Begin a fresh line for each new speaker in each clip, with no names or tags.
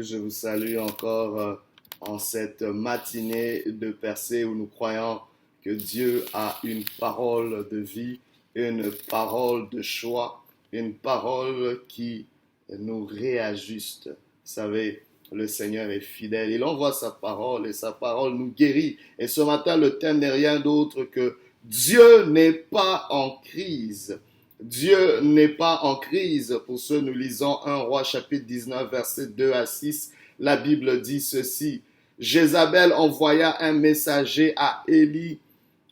je vous salue encore en cette matinée de percée où nous croyons que Dieu a une parole de vie, une parole de choix, une parole qui nous réajuste. Vous savez, le Seigneur est fidèle. Il envoie sa parole et sa parole nous guérit. Et ce matin, le thème n'est rien d'autre que Dieu n'est pas en crise. Dieu n'est pas en crise. Pour ceux, nous lisons 1 Roi chapitre 19, versets 2 à 6. La Bible dit ceci. Jézabel envoya un messager à Élie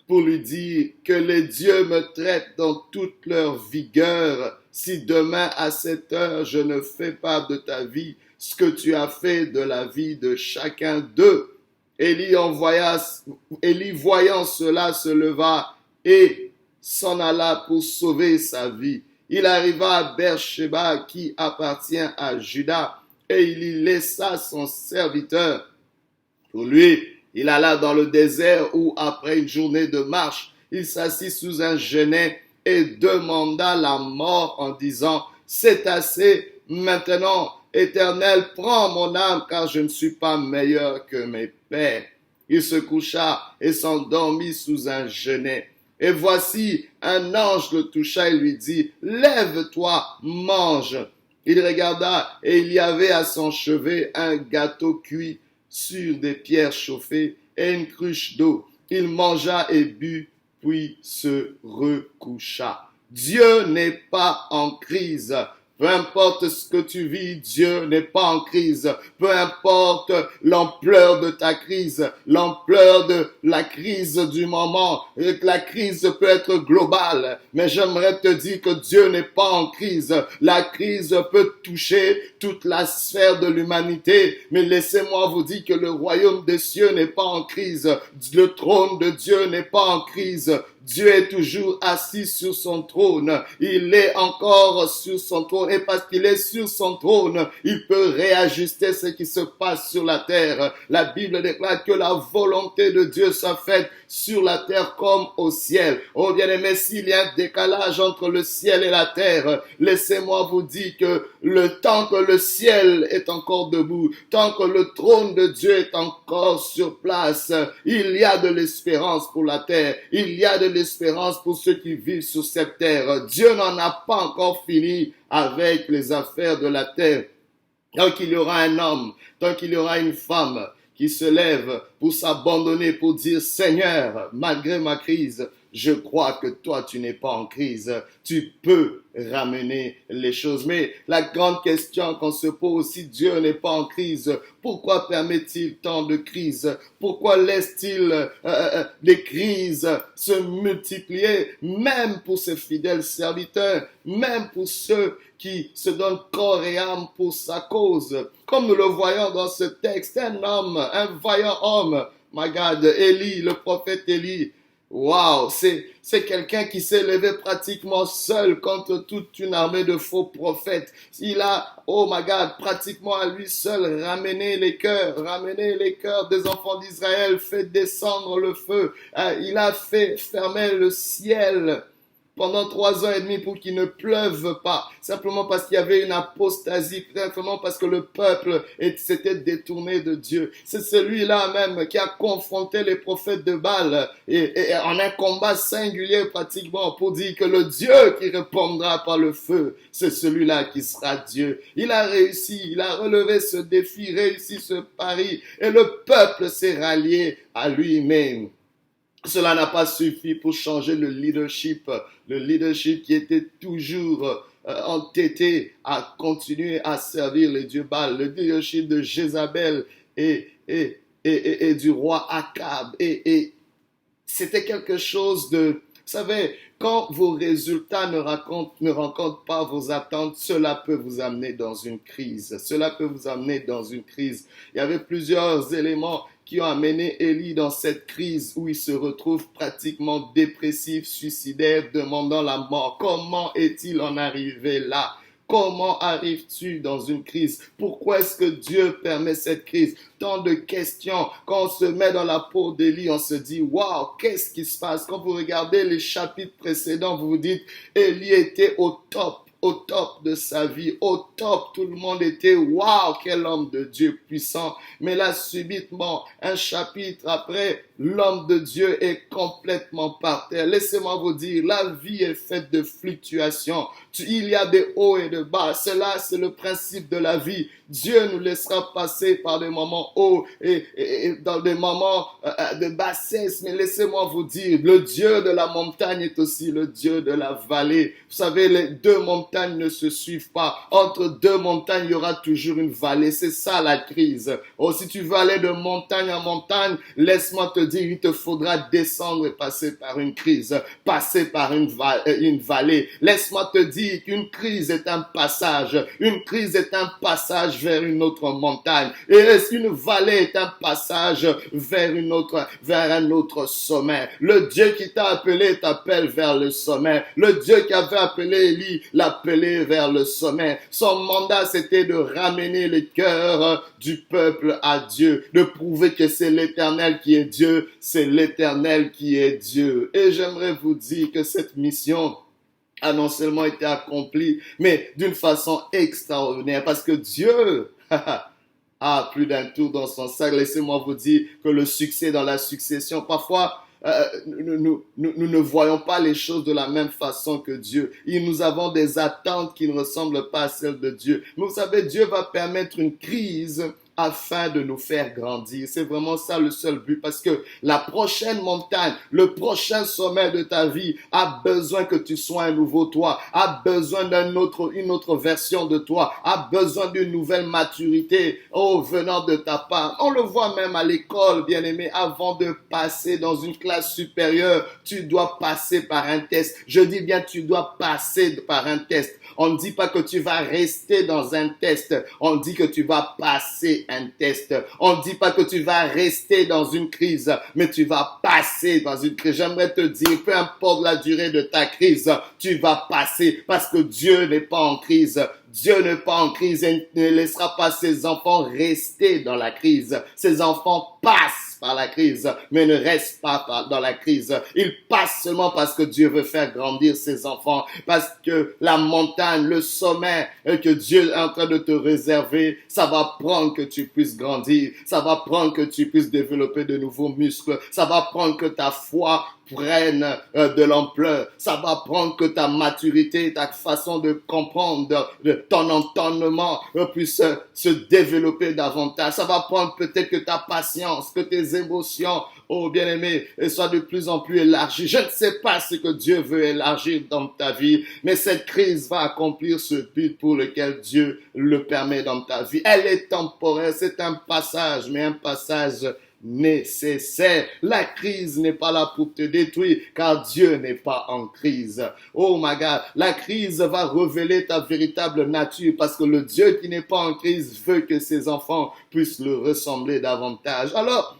pour lui dire que les dieux me traitent dans toute leur vigueur. Si demain à cette heure je ne fais pas de ta vie ce que tu as fait de la vie de chacun d'eux. Élie voyant cela se leva et s'en alla pour sauver sa vie. Il arriva à Beersheba qui appartient à Juda et il y laissa son serviteur. Pour lui, il alla dans le désert où, après une journée de marche, il s'assit sous un genêt et demanda la mort en disant « C'est assez, maintenant, Éternel, prends mon âme car je ne suis pas meilleur que mes pères. » Il se coucha et s'endormit sous un genêt. Et voici, un ange le toucha et lui dit « Lève-toi, mange. » Il regarda et il y avait à son chevet un gâteau cuit sur des pierres chauffées et une cruche d'eau. Il mangea et but, puis se recoucha. Dieu n'est pas en crise. Peu importe ce que tu vis, Dieu n'est pas en crise. Peu importe l'ampleur de ta crise, l'ampleur de la crise du moment. La crise peut être globale, mais j'aimerais te dire que Dieu n'est pas en crise. La crise peut toucher toute la sphère de l'humanité, mais laissez-moi vous dire que le royaume des cieux n'est pas en crise. Le trône de Dieu n'est pas en crise. Dieu est toujours assis sur son trône. Il est encore sur son trône. Et parce qu'il est sur son trône, il peut réajuster ce qui se passe sur la terre. La Bible déclare que la volonté de Dieu soit faite sur la terre comme au ciel. Oh bien-aimé, s'il y a un décalage entre le ciel et la terre, laissez-moi vous dire que le temps que le ciel est encore debout, tant que le trône de Dieu est encore sur place, il y a de l'espérance pour la terre. Il y a de l'espérance pour ceux qui vivent sur cette terre. Dieu n'en a pas encore fini avec les affaires de la terre. Tant qu'il y aura un homme, tant qu'il y aura une femme qui se lève pour s'abandonner, pour dire « Seigneur, malgré ma crise, je crois que toi, tu n'es pas en crise. Tu peux ramener les choses. » Mais la grande question qu'on se pose, si Dieu n'est pas en crise, pourquoi permet-il tant de crises? Pourquoi laisse-t-il les crises se multiplier, même pour ses fidèles serviteurs, même pour ceux qui se donnent corps et âme pour sa cause? Comme nous le voyons dans ce texte, un homme, un vaillant homme, my God, Élie, le prophète Élie, wow, c'est quelqu'un qui s'est levé pratiquement seul contre toute une armée de faux prophètes. Il a, oh my God, pratiquement à lui seul ramené les cœurs des enfants d'Israël, fait descendre le feu. Il a fait fermer le ciel pendant 3 ans et demi pour qu'il ne pleuve pas, simplement parce qu'il y avait une apostasie, simplement parce que le peuple s'était détourné de Dieu. C'est celui-là même qui a confronté les prophètes de Baal et en un combat singulier pratiquement pour dire que le Dieu qui répondra par le feu, c'est celui-là qui sera Dieu. Il a réussi, il a relevé ce défi, réussi ce pari et le peuple s'est rallié à lui-même. Cela n'a pas suffi pour changer le leadership qui était toujours entêté à continuer à servir les dieux Baal, le leadership de Jézabel et du roi Akab. Et c'était quelque chose de, vous savez, quand vos résultats ne rencontrent pas vos attentes, cela peut vous amener dans une crise. Cela peut vous amener dans une crise. Il y avait plusieurs éléments qui ont amené Élie dans cette crise où il se retrouve pratiquement dépressif, suicidaire, demandant la mort. Comment est-il en arrivé là? Comment arrives-tu dans une crise? Pourquoi est-ce que Dieu permet cette crise? Tant de questions. Quand on se met dans la peau d'Élie, on se dit, waouh, qu'est-ce qui se passe? Quand vous regardez les chapitres précédents, vous vous dites, Élie était au top. au top de sa vie, au top. Tout le monde était, waouh, quel homme de Dieu puissant. Mais là, subitement, un chapitre après, l'homme de Dieu est complètement par terre. Laissez-moi vous dire, la vie est faite de fluctuations. Il y a des hauts et de bas. Cela, c'est le principe de la vie. Dieu nous laissera passer par des moments hauts et dans des moments de bassesse. Mais laissez-moi vous dire, le Dieu de la montagne est aussi le Dieu de la vallée. Vous savez, les deux montagnes ne se suivent pas. Entre deux montagnes, il y aura toujours une vallée. C'est ça la crise. Oh, si tu veux aller de montagne en montagne, laisse-moi te dire, il te faudra descendre et passer par une crise, passer par une vallée. Laisse-moi te dire qu'une crise est un passage. Une crise est un passage vers une autre montagne. Et une vallée est un passage vers un autre sommet. Le Dieu qui t'a appelé t'appelle vers le sommet. Le Dieu qui avait appelé Élie l'appelait vers le sommet. Son mandat, c'était de ramener le cœur du peuple à Dieu, de prouver que c'est l'Éternel qui est Dieu, c'est l'Éternel qui est Dieu. Et j'aimerais vous dire que cette mission a non seulement été accomplie, mais d'une façon extraordinaire, parce que Dieu a plus d'un tour dans son sac. Laissez-moi vous dire que le succès dans la succession, parfois, nous ne voyons pas les choses de la même façon que Dieu. Et nous avons des attentes qui ne ressemblent pas à celles de Dieu. Mais vous savez, Dieu va permettre une crise afin de nous faire grandir. C'est vraiment ça le seul but, parce que la prochaine montagne, le prochain sommet de ta vie a besoin que tu sois un nouveau toi, a besoin une autre version de toi, a besoin d'une nouvelle maturité, venant de ta part. On le voit même à l'école, bien-aimé, avant de passer dans une classe supérieure, tu dois passer par un test. Je dis bien, tu dois passer par un test. On ne dit pas que tu vas rester dans un test, on dit que tu vas passer un test. On ne dit pas que tu vas rester dans une crise, mais tu vas passer dans une crise. J'aimerais te dire, peu importe la durée de ta crise, tu vas passer, parce que Dieu n'est pas en crise. Dieu n'est pas en crise et ne laissera pas ses enfants rester dans la crise. Ses enfants passent par la crise, mais ne restent pas dans la crise. Ils passent seulement parce que Dieu veut faire grandir ses enfants, parce que la montagne, le sommet que Dieu est en train de te réserver, ça va prendre que tu puisses grandir, ça va prendre que tu puisses développer de nouveaux muscles, ça va prendre que ta foi prenne de l'ampleur. Ça va prendre que ta maturité, ta façon de comprendre, ton entendement puisse se développer davantage. Ça va prendre peut-être que ta patience, que tes émotions, bien-aimé, soient de plus en plus élargies. Je ne sais pas ce que Dieu veut élargir dans ta vie, mais cette crise va accomplir ce but pour lequel Dieu le permet dans ta vie. Elle est temporaire, c'est un passage, mais un passage nécessaire. La crise n'est pas là pour te détruire, car Dieu n'est pas en crise. Oh my God, la crise va révéler ta véritable nature, parce que le Dieu qui n'est pas en crise veut que ses enfants puissent le ressembler davantage. Alors,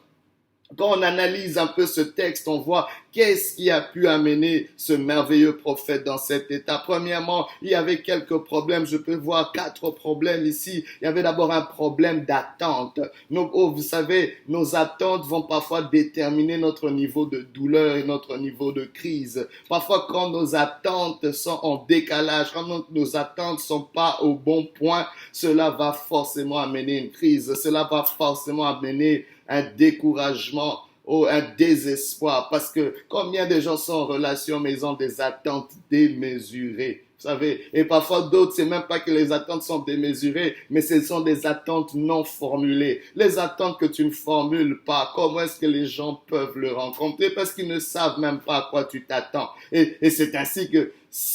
quand on analyse un peu ce texte, on voit qu'est-ce qui a pu amener ce merveilleux prophète dans cet état. Premièrement, il y avait quelques problèmes. Je peux voir 4 problèmes ici. Il y avait d'abord un problème d'attente. Donc, vous savez, nos attentes vont parfois déterminer notre niveau de douleur et notre niveau de crise. Parfois, quand nos attentes sont en décalage, quand nos attentes sont pas au bon point, cela va forcément amener une crise. Cela va forcément amener un découragement ou un désespoir, parce que combien de gens sont en relation mais ils ont des attentes démesurées, vous savez, et parfois d'autres, c'est même pas que les attentes sont démesurées, mais ce sont des attentes non formulées. Les attentes que tu ne formules pas, comment est-ce que les gens peuvent le rencontrer? Parce qu'ils ne savent même pas à quoi tu t'attends. Et c'est ainsi que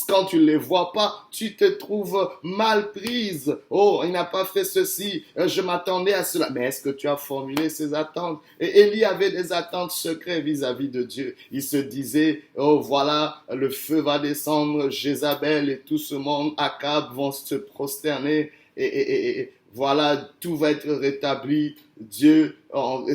quand tu ne les vois pas, tu te trouves mal prise. Oh, il n'a pas fait ceci, je m'attendais à cela. Mais est-ce que tu as formulé ces attentes? Et Élie avait des attentes secrètes vis-à-vis de Dieu. Il se disait, oh voilà, le feu va descendre, Jézabel et tout ce monde, Akab vont se prosterner et voilà, tout va être rétabli. Dieu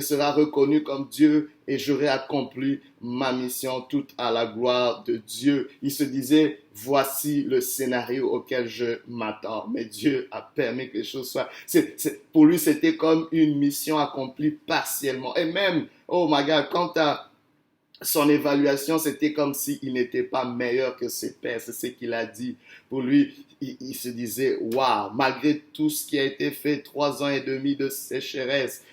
sera reconnu comme Dieu et j'aurai accompli ma mission toute à la gloire de Dieu. Il se disait, voici le scénario auquel je m'attends. Mais Dieu a permis que les choses soient... Pour lui, c'était comme une mission accomplie partiellement. Et même, oh my God, quand son évaluation, c'était comme s'il n'était pas meilleur que ses pères. C'est ce qu'il a dit. Pour lui, il se disait, waouh, malgré tout ce qui a été fait, 3 ans et demi de sécheresse,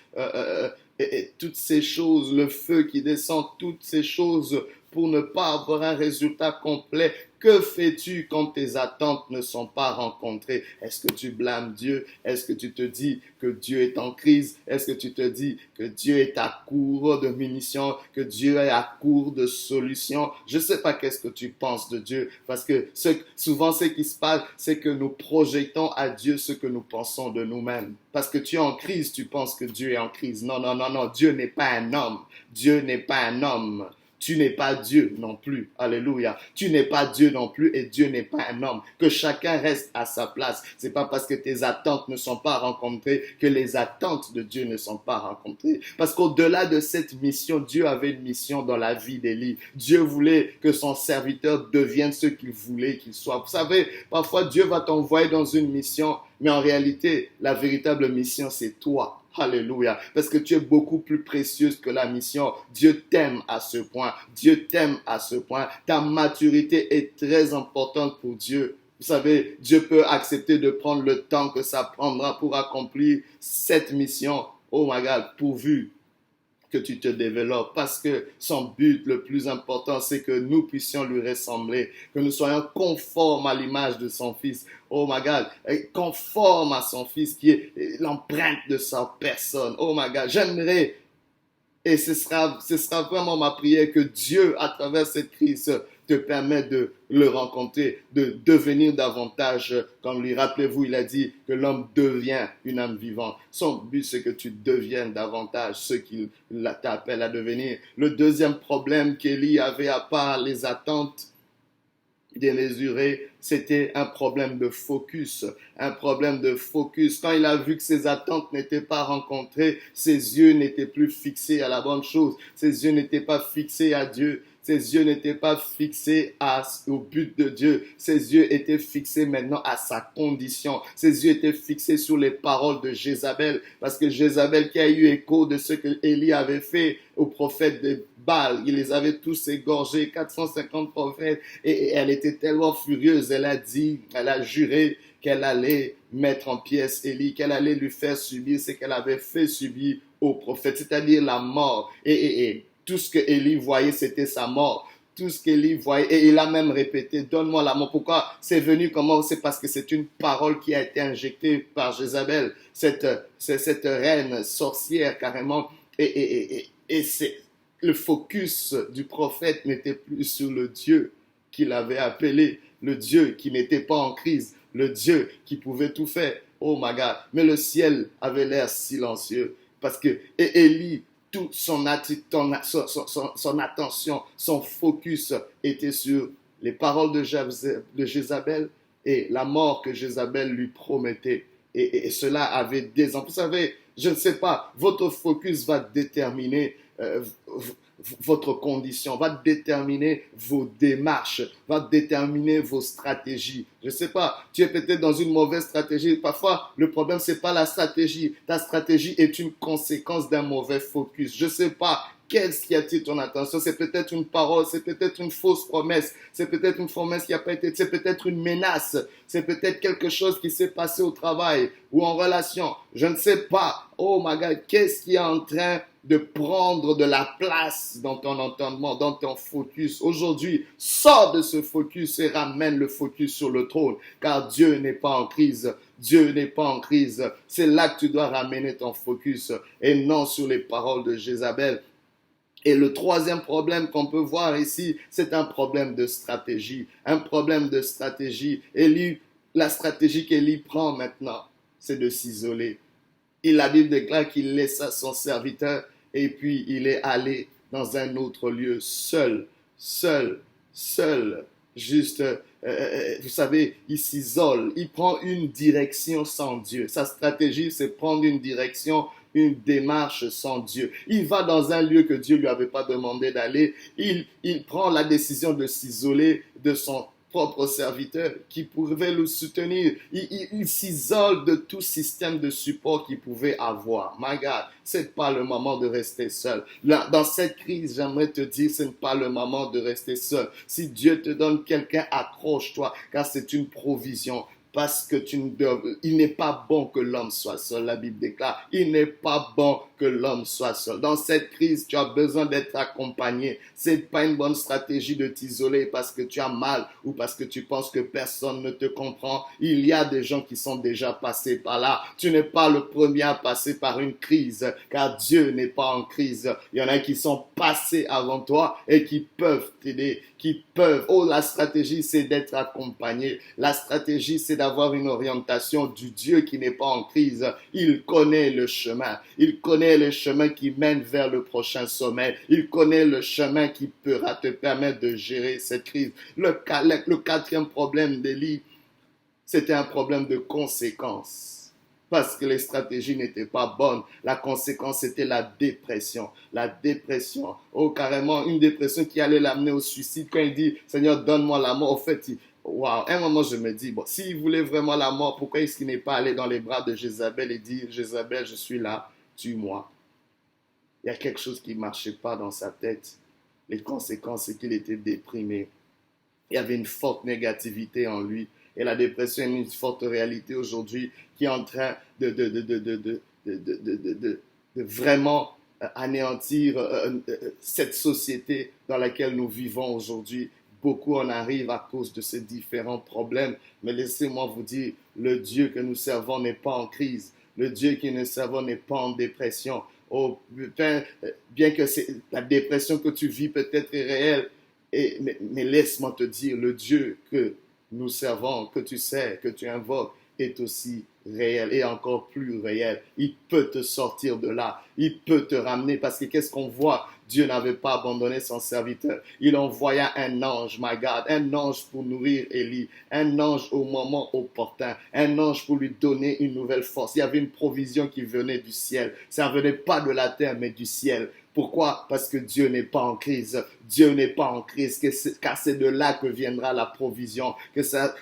et toutes ces choses, le feu qui descend, toutes ces choses pour ne pas avoir un résultat complet. Que fais-tu quand tes attentes ne sont pas rencontrées? Est-ce que tu blâmes Dieu? Est-ce que tu te dis que Dieu est en crise? Est-ce que tu te dis que Dieu est à court de munitions, que Dieu est à court de solutions? Je ne sais pas qu'est-ce que tu penses de Dieu, parce que souvent ce qui se passe, c'est que nous projetons à Dieu ce que nous pensons de nous-mêmes. Parce que tu es en crise, tu penses que Dieu est en crise. Non, non, non, non, Dieu n'est pas un homme. Dieu n'est pas un homme. Tu n'es pas Dieu non plus. Alléluia. Tu n'es pas Dieu non plus et Dieu n'est pas un homme. Que chacun reste à sa place. C'est pas parce que tes attentes ne sont pas rencontrées que les attentes de Dieu ne sont pas rencontrées. Parce qu'au-delà de cette mission, Dieu avait une mission dans la vie d'Élie. Dieu voulait que son serviteur devienne ce qu'il voulait qu'il soit. Vous savez, parfois Dieu va t'envoyer dans une mission, mais en réalité, la véritable mission, c'est toi. Alléluia. Parce que tu es beaucoup plus précieuse que la mission. Dieu t'aime à ce point. Dieu t'aime à ce point. Ta maturité est très importante pour Dieu. Vous savez, Dieu peut accepter de prendre le temps que ça prendra pour accomplir cette mission. Oh my God, pourvu que tu te développes, parce que son but le plus important, c'est que nous puissions lui ressembler, que nous soyons conformes à l'image de son Fils. Oh my God, conforme à son Fils qui est l'empreinte de sa personne. Oh my God, j'aimerais, et ce sera vraiment ma prière, que Dieu, à travers cette crise, te permette de le rencontrer, de devenir davantage comme lui. Rappelez-vous, il a dit que l'homme devient une âme vivante. Son but, c'est que tu deviennes davantage ce qu'il t'appelle à devenir. Le deuxième problème qu'Élie avait, à part les attentes démesuré, c'était un problème de focus, un problème de focus. Quand il a vu que ses attentes n'étaient pas rencontrées, ses yeux n'étaient plus fixés à la bonne chose, ses yeux n'étaient pas fixés à Dieu, ses yeux n'étaient pas fixés au but de Dieu. Ses yeux étaient fixés maintenant à sa condition. Ses yeux étaient fixés sur les paroles de Jézabel. Parce que Jézabel, qui a eu écho de ce que Élie avait fait aux prophètes de Baal, il les avait tous égorgés, 450 prophètes. Et elle était tellement furieuse. Elle a juré qu'elle allait mettre en pièces Élie, qu'elle allait lui faire subir ce qu'elle avait fait subir aux prophètes, c'est-à-dire la mort. Et tout ce que Élie voyait, c'était sa mort. Tout ce qu'Élie voyait, et il a même répété, donne-moi la mort. Pourquoi c'est venu comment? C'est parce que c'est une parole qui a été injectée par Jézabel, cette reine sorcière carrément. Et c'est, le focus du prophète n'était plus sur le Dieu qu'il avait appelé, le Dieu qui n'était pas en crise, le Dieu qui pouvait tout faire. Oh my God. Mais le ciel avait l'air silencieux parce que Élie, toute son attention, son focus était sur les paroles de Jézabel et la mort que Jézabel lui promettait. Et cela avait des... Vous savez, je ne sais pas, votre focus va déterminer votre condition, va déterminer vos démarches, va déterminer vos stratégies. Je ne sais pas, tu es peut-être dans une mauvaise stratégie. Parfois, le problème, ce n'est pas la stratégie. Ta stratégie est une conséquence d'un mauvais focus. Je ne sais pas. Qu'est-ce qui attire ton attention? C'est peut-être une parole, c'est peut-être une fausse promesse, c'est peut-être une promesse qui n'a pas été, c'est peut-être une menace, c'est peut-être quelque chose qui s'est passé au travail ou en relation. Je ne sais pas. Oh my God, qu'est-ce qui est en train de prendre de la place dans ton entendement, dans ton focus? Aujourd'hui, sors de ce focus et ramène le focus sur le trône, car Dieu n'est pas en crise. Dieu n'est pas en crise. C'est là que tu dois ramener ton focus et non sur les paroles de Jézabel. Et le troisième problème qu'on peut voir ici, c'est un problème de stratégie. Un problème de stratégie. La stratégie qu'Élie prend maintenant, c'est de s'isoler. Et la Bible déclare qu'il laissa son serviteur et puis il est allé dans un autre lieu, seul, juste, vous savez, il s'isole, il prend une direction sans Dieu. Sa stratégie, c'est prendre une direction, une démarche sans Dieu. Il va dans un lieu que Dieu lui avait pas demandé d'aller. Il prend la décision de s'isoler de son propre serviteur qui pouvait le soutenir. Il s'isole de tout système de support qu'il pouvait avoir. My God, c'est pas le moment de rester seul. Là, dans cette crise, j'aimerais te dire, ce n'est pas le moment de rester seul. Si Dieu te donne quelqu'un, accroche-toi, car c'est une provision. Parce que il n'est pas bon que l'homme soit seul, la Bible déclare. Il n'est pas bon que l'homme soit seul. Dans cette crise, tu as besoin d'être accompagné. C'est pas une bonne stratégie de t'isoler parce que tu as mal ou parce que tu penses que personne ne te comprend. Il y a des gens qui sont déjà passés par là. Tu n'es pas le premier à passer par une crise, car Dieu n'est pas en crise. Il y en a qui sont passés avant toi et qui peuvent t'aider, qui peuvent. Oh, la stratégie, c'est d'être accompagné. La stratégie, c'est d'avoir une orientation du Dieu qui n'est pas en crise. Il connaît le chemin. Il connaît le chemin qui mène vers le prochain sommet. Il connaît le chemin qui pourra te permettre de gérer cette crise. Le quatrième problème d'Élie, c'était un problème de conséquences. Parce que les stratégies n'étaient pas bonnes. La conséquence, c'était la dépression. La dépression. Oh, carrément, une dépression qui allait l'amener au suicide. Quand il dit, Seigneur, donne-moi la mort. Au fait, wow. À un moment, je me dis, bon, s'il voulait vraiment la mort, pourquoi est-ce qu'il n'est pas allé dans les bras de Jézabel et dit, Jézabel, je suis là, tue-moi. Il y a quelque chose qui ne marchait pas dans sa tête. Les conséquences, c'est qu'il était déprimé. Il y avait une forte négativité en lui. Et la dépression est une forte réalité aujourd'hui qui est en train de vraiment anéantir cette société dans laquelle nous vivons aujourd'hui. Beaucoup en arrivent à cause de ces différents problèmes. Mais laissez-moi vous dire, le Dieu que nous servons n'est pas en crise. Le Dieu que nous servons n'est pas en dépression. Oh, bien que la dépression que tu vis peut-être est réelle, mais laisse-moi te dire, le Dieu que nous servons, que tu sais, que tu invoques, est aussi réel et encore plus réel. Il peut te sortir de là. Il peut te ramener parce que qu'est-ce qu'on voit? Dieu n'avait pas abandonné son serviteur. Il envoya un ange, my God, un ange pour nourrir Élie, un ange au moment opportun, un ange pour lui donner une nouvelle force. Il y avait une provision qui venait du ciel. Ça ne venait pas de la terre, mais du ciel. Pourquoi? Parce que Dieu n'est pas en crise. Dieu n'est pas en crise, car c'est de là que viendra la provision,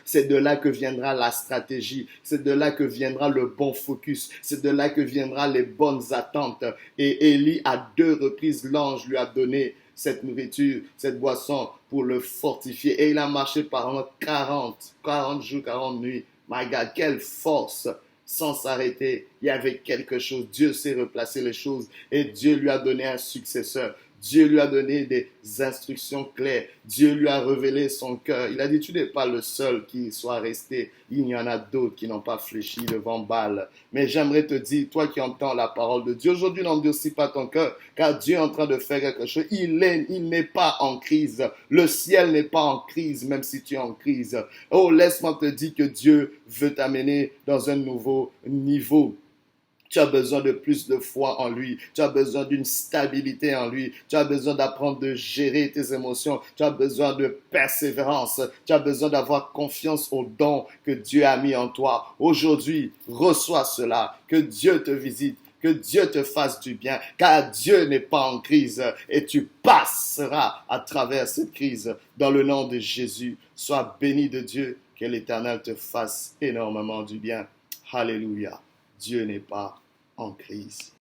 c'est de là que viendra la stratégie, c'est de là que viendra le bon focus, c'est de là que viendra les bonnes attentes. Et Élie, à 2 reprises, l'ange lui a donné cette nourriture, cette boisson pour le fortifier. Et il a marché pendant 40 jours, 40 nuits. My God, quelle force! Sans s'arrêter, il y avait quelque chose. Dieu sait replacer les choses et Dieu lui a donné un successeur. Dieu lui a donné des instructions claires. Dieu lui a révélé son cœur. Il a dit, tu n'es pas le seul qui soit resté. Il y en a d'autres qui n'ont pas fléchi devant Baal. Mais j'aimerais te dire, toi qui entends la parole de Dieu, aujourd'hui n'endurcis pas ton cœur, car Dieu est en train de faire quelque chose. Il n'est pas en crise. Le ciel n'est pas en crise, même si tu es en crise. Oh, laisse-moi te dire que Dieu veut t'amener dans un nouveau niveau. Tu as besoin de plus de foi en lui. Tu as besoin d'une stabilité en lui. Tu as besoin d'apprendre de gérer tes émotions. Tu as besoin de persévérance. Tu as besoin d'avoir confiance aux dons que Dieu a mis en toi. Aujourd'hui, reçois cela. Que Dieu te visite. Que Dieu te fasse du bien. Car Dieu n'est pas en crise. Et tu passeras à travers cette crise. Dans le nom de Jésus, sois béni de Dieu. Que l'Éternel te fasse énormément du bien. Alléluia. Dieu n'est pas en crise.